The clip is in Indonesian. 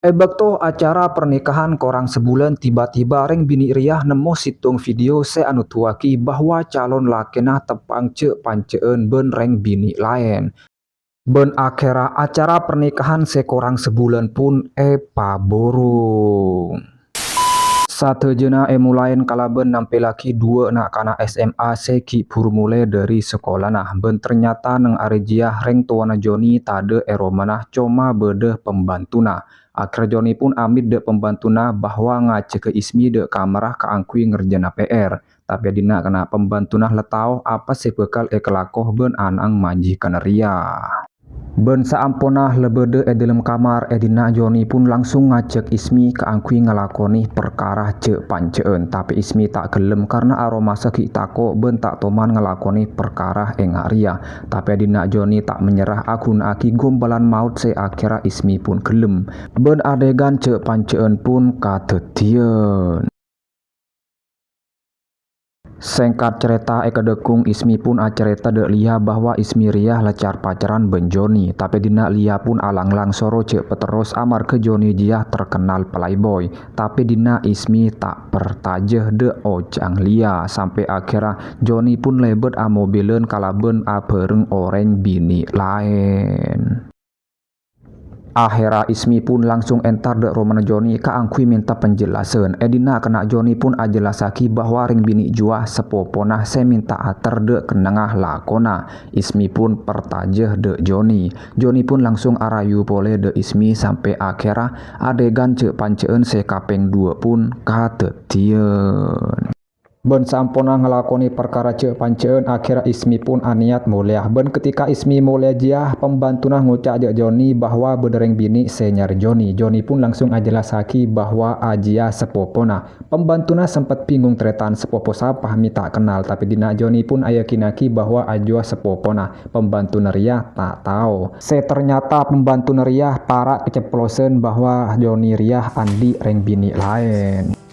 Bekto acara pernikahan korang sebulan tiba-tiba reng bini riah nemu situng video se anu tuaki bahwa calon lakena tepang cek panceen ben reng bini lain. Ben akhira acara pernikahan sekorang sebulan pun paborong. Satejena mulain kalaben nampe laki dua nak kana SMA seki pur mulai dari sekolah nah ben ternyata neng arejiah reng tuana Joni tade manah coma bedeh pembantuna. Akhir Joni pun amit de pembantuna bahwa ngace ke ismi de kamarah keangkui ngerjana PR. Tapi dina kena pembantuna letau apa sebekal kelakoh ben anang manji kaneria. Ben saampunah lebede dalam kamar dina Joni pun langsung ngajak Ismi keangkui ngelakoni perkara cek panceen. Tapi Ismi tak gelem karena aroma seki tako ben tak toman ngelakoni perkara engaria. Tapi dina Joni tak menyerah akun aki gombalan maut se akhira Ismi pun gelem. Ben adegan cek panceen pun katetian. Sengkat cerita kedekung Ismi pun acerita dek lia bahwa Ismi riah lecar pacaran ben Joni. Tapi dina lia pun alang-lang soro cek peterus amar ke Joni jiah terkenal playboy. Tapi dina Ismi tak pertajeh de ojang lia. Sampai akhirnya Joni pun lebet amobilen kalaben apereng oreng bini lain. Akhirnya Ismi pun langsung entar dek romana Joni keangkui minta penjelasan. Dina kena Joni pun ajelasaki bahwa ring bini juah sepoponah se minta ater dek kenengah lakona. Ismi pun pertajeh dek Joni. Joni pun langsung arayu pole dek Ismi sampai akhirnya adegan cek panceen se kapeng 2 pun katetian. Ben sampuna ngelakoni perkara cek panceen akhirnya Ismi pun aniat muliah. Ben ketika Ismi muliah jiah pembantuna ngucak ajak Joni bahwa bedereng bini se nyari Joni. Joni pun langsung ajelasaki bahwa ajia sepopona. Pembantuna sempat bingung tretan sepopo sapah mi tak kenal. Tapi dina Joni pun ayakinaki bahwa ajua sepopona. Pembantu neria tak tahu. Ternyata pembantu neria para keceplosen bahwa Joni riah andi reng bini lain.